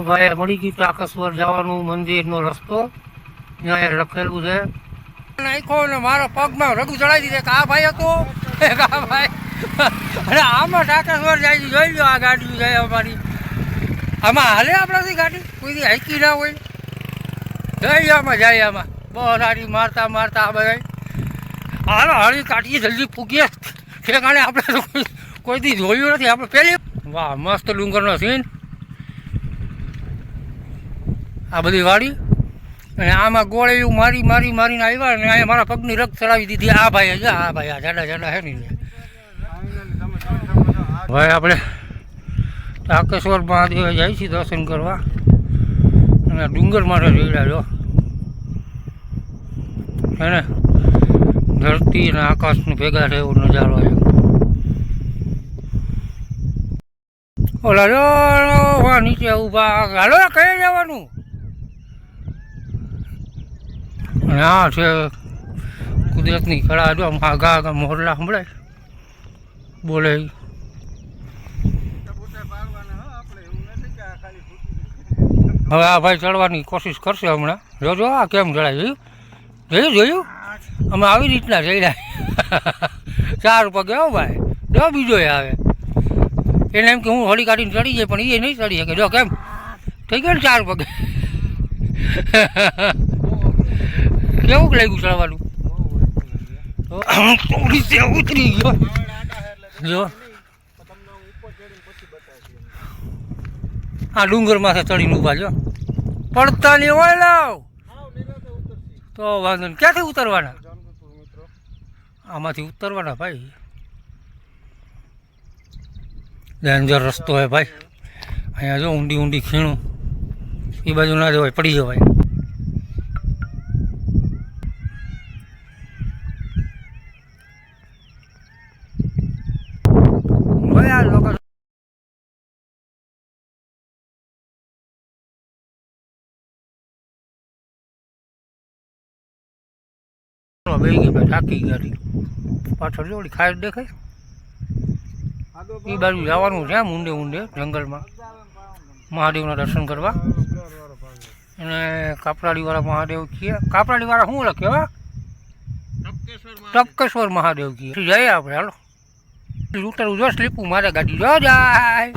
ભાઈ મળી ગયું તાકેશ્વર જવાનું મંદિરનો રસ્તો અહીંયા લખેલું છે નાખો ને મારા પગમાં રગું ચડાવી દીધે કે આ ભાઈ હતો એક આ ભાઈ અને આમાં તાકેશ્વર જાય જોઈ લો આ ગાડી જાય અમારી આમાં હાલે આપણાથી ગાડી કોઈ હાઈકી ના હોય જઈ આમાં જાય આમાં બહુ સારી મારતા મારતા આ બધા હાલો હળી કાઢીએ જલ્દી પૂગીએ ઠેકાણે આપણે તો કોઈ દી જોયું નથી આપણે પહેલી વાહ મસ્ત ડુંગરનો સીન આ બધી વાડી અને આમાં ગોળેયું મારી મારીને આવ્યા ને અહીંયા મારા પગની રગ ચડાવી દીધી આ ભાઈ આ જાડા હે ને ભાઈ આપણે તાકેશ્વર મહાદેવ જાય છે દર્શન કરવા અને ડુંગર માટે રેડા જો હે ને ધરતી અને આકાશનું ભેગા છે એવો નજારો છે ઓલા જો નીચે ઊભા હાલો કઈ જવાનું અને આ છે કુદરતની કળા જો આગા આગા મોરલા સંભળાય બોલે હવે આ ભાઈ ચડવાની કોશિશ કરશે હમણાં જોજો આ કેમ ચડાય જોયું અમે આવી રીતના ચડ્યા 4 પગે હો ભાઈ જો બીજો આવે એને એમ કે હું હોળી કાઢીને ચડી જાય પણ એ નહીં ચડી શકે જો કેમ થઈ ગયો ને 4 પગે કેવું લાગ્યું ચડવાનું ઉતરી ગયો જો આ ડુંગરમાં ચડીને ઊભા જો પડતા નહીં હોય લાવ તો વાંધો નહીં ક્યાંથી ઉતરવાના આમાંથી ઉતરવાના ભાઈ ડેન્જર રસ્તો હે ભાઈ અહીંયા જો ઊંડી ખીણું એ બાજુ ના જવાય પડી જવાય ભાઈ આ લોકો બે ગઈ ભાઈ થાકી ગાડી પાછળ જોડી ખાઈ દેખાય એ બાજુ જવાનું છે ઊંડે જંગલમાં મહાદેવના દર્શન કરવા અને કાપરાડીવાળા મહાદેવ કીએ કાપરાડીવાળા શું લખ્યો હા ટપકેશ્વર મહાદેવ કીએ જઈએ આપણે હાલો ઉતરવું જો સ્લીપું મારે ગાડી જો જાય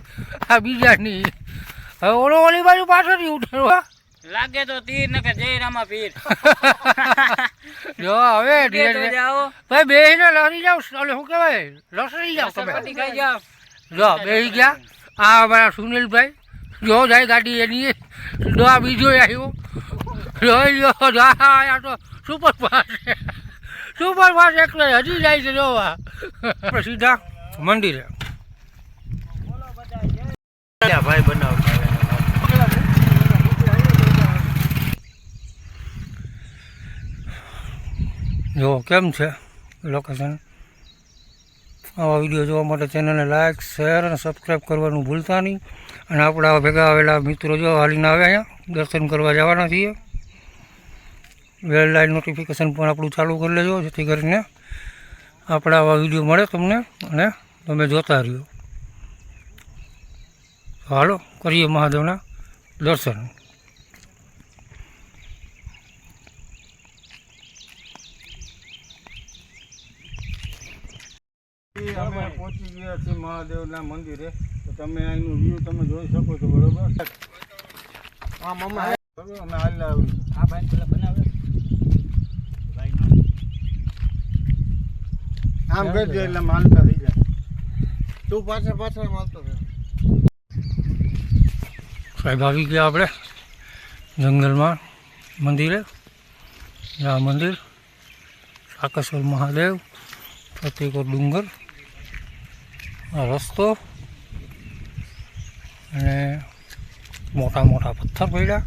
આ બીજાની હવે ઓલી બાજુ પાછળથી ઉતરવા લાગે તો તીર ને કે જય રામા પીર જો હવે ભાઈ બેહીને લડી જાવ ઓલે શું કહેવાય લસરી જાવ તમે ખાઈ જાવ જો બેહી ગયા આ અમારા સુનિલભાઈ જો જાય ગાડી એની જો આ બીજો આવ્યો જોઈ લો આ તો સુપર ફાસ્ટ એકલો હજી જાય છે જોવા સીધા મંદિરે ભાઈ બનાવતા જો કેમ છે લોકેશન આવા વિડીયો જોવા માટે ચેનલને લાઇક શેર અને સબસ્ક્રાઈબ કરવાનું ભૂલતા નહીં અને આપણા ભેગા આવેલા મિત્રો જો હાલીને આવે અહીંયા દર્શન કરવા જવાના છીએ બેલ લાઇન નોટિફિકેશન પણ આપણું ચાલુ કરી લેજો જેથી કરીને આપણા આવા વિડીયો મળે તમને અને તમે જોતા રહ્યો હાલો કરીએ મહાદેવના દર્શન અમે પહોંચી ગયા છીએ મહાદેવના મંદિરે તો તમે અહીંનું વ્યૂ તમે જોઈ શકો છો બરોબર હા મમ્મા અમે હાલ આવી આ ભાઈ પેલા બનાવે આમ કરજો એટલે માલતા થઈ જાય તું પાછળ માલતો રહે સાહેબ આવી ગયા આપણે જંગલમાં મંદિરે આ મંદિર તાકેશ્વર મહાદેવ ફતેહગઢ ડુંગર આ રસ્તો અને મોટા પથ્થર પડ્યા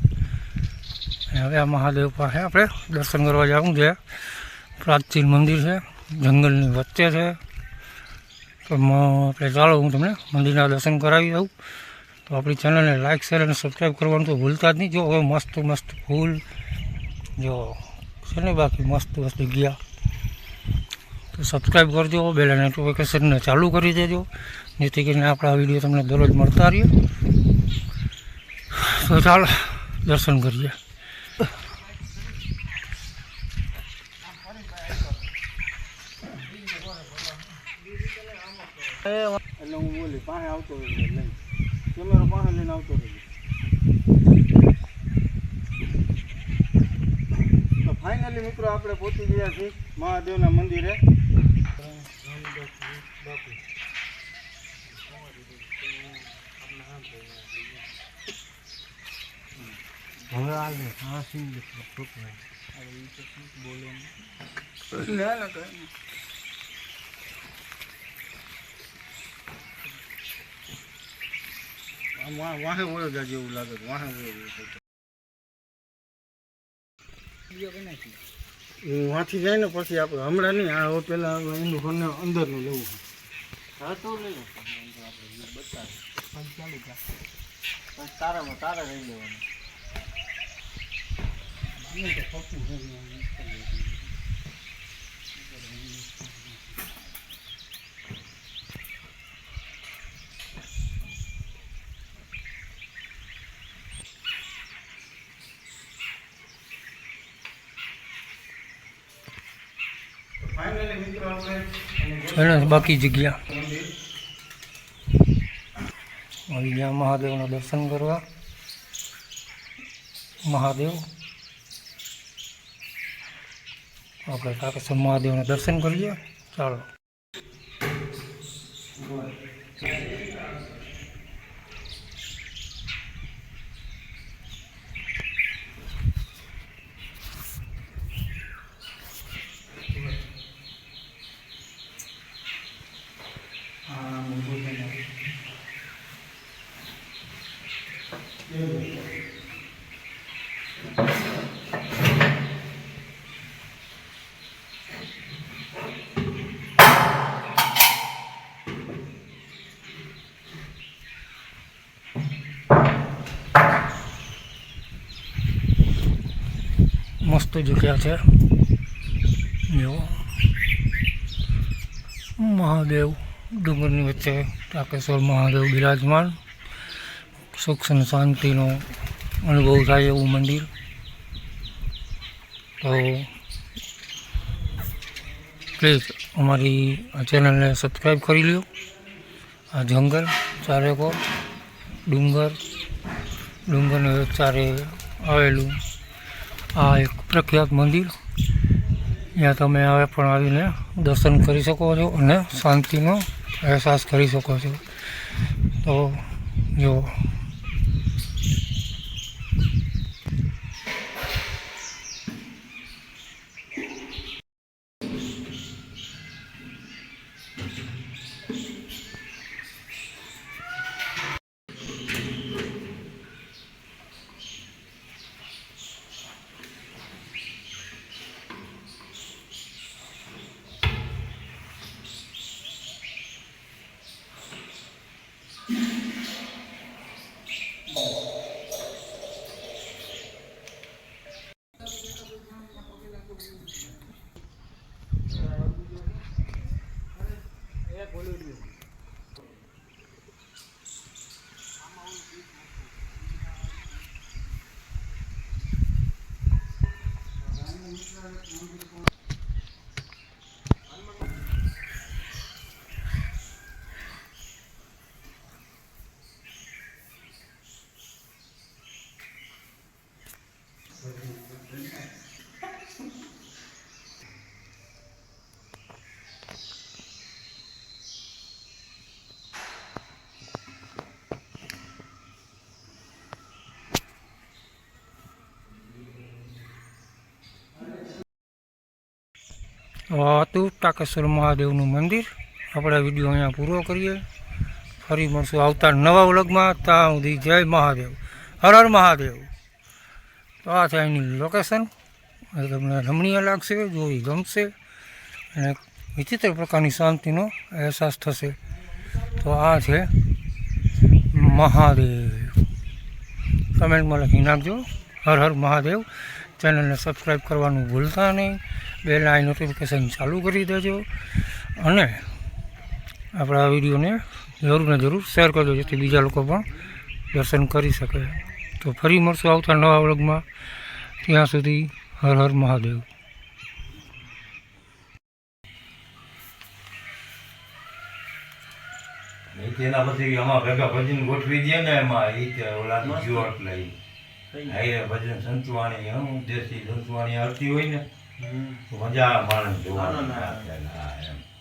અને હવે આ મહાદેવ પાસે આપણે દર્શન કરવા જવું છે પ્રાચીન મંદિર છે જંગલની વચ્ચે છે તો આપણે ચાલો હું તમને મંદિરના દર્શન કરાવી દઉં તો આપણી ચેનલને લાઇક શેર અને સબસ્ક્રાઈબ કરવાનું તો ભૂલતા જ નહીં જો હવે મસ્ત ફૂલ જો છે ને બાકી મસ્ત ગયા તો સબસ્ક્રાઈબ કરજો બેલ નોટિફિકેશનને ચાલુ કરી દેજો જેથી કરીને આપણા વિડીયો તમને દરરોજ મળતા રહીએ તો ચાલો દર્શન કરીએ. એટલે હું બોલી પાસે આવતો રહ્યો લઈને કેમેરો પાસે લઈને આવતો રહ્યો. તો ફાઇનલી મિત્રો આપણે પહોંચી ગયા છીએ મહાદેવના મંદિરે. હવે હાલે હા સિંગ બોલે વાહે વળો જાય જેવું લાગે છે. વાહે વાંચી જાય ને પછી આપણે હમણાં નહીં આ પેલા એનું ઘરને અંદરનું લેવું છે. હા તો લઈ લો તારામાં તારા લઈ લેવાનું. એને બાકી જગ્યા આવી ગયા મહાદેવના દર્શન કરવા. મહાદેવ આપણે કાકેશ્વર મહાદેવના દર્શન કરીએ. ચાલો મસ્ત જગ્યા છે. જો મહાદેવ ડુંગરની વચ્ચે કાકેશ્વર મહાદેવ બિરાજમાન. સુખ અને શાંતિનો અનુભવ થાય એવું મંદિર. તો પ્લીઝ અમારી આ ચેનલને સબસ્ક્રાઈબ કરી લ્યો. આ જંગલ ચારેકો ડુંગરની ચારે આવેલું આ એક પ્રખ્યાત મંદિર. ત્યાં તમે હવે પણ આવીને દર્શન કરી શકો છો અને શાંતિનો અહેસાસ કરી શકો છો. તો જો હતું કાકેશ્વર મહાદેવનું મંદિર. આપણે વિડીયો અહીંયા પૂરો કરીએ. ફરી મળશું આવતા નવા વ્લોગમાં. ત્યાં સુધી જય મહાદેવ, હર હર મહાદેવ. તો આ છે અહીંની લોકેશન. તમને રમણીય લાગશે, જોવી ગમશે અને વિચિત્ર પ્રકારની શાંતિનો અહેસાસ થશે. તો આ છે મહાદેવ. કમેન્ટમાં લખી નાખજો હર હર મહાદેવ. ચેનલને સબસ્ક્રાઈબ કરવાનું ભૂલતા નહીં. બેલ આઈ નોટિફિકેશન ચાલુ કરી દેજો અને આપણા વિડીયોને જરૂર ને જરૂર શેર કરજો, જેથી બીજા લોકો પણ દર્શન કરી શકે. તો ફરી મળશું આવતા નવા વ્લોગમાં. ત્યાં સુધી હર હર મહાદેવ. તેના પછી આમાં ભેગા ભજન ગોઠવી દે ને એમાં ઓલા જીવો એટલે હાઈ ભજન સંતવાણી દેશી સંતવાણી આવતી હોય ને તો મજા માણસ જોવાની.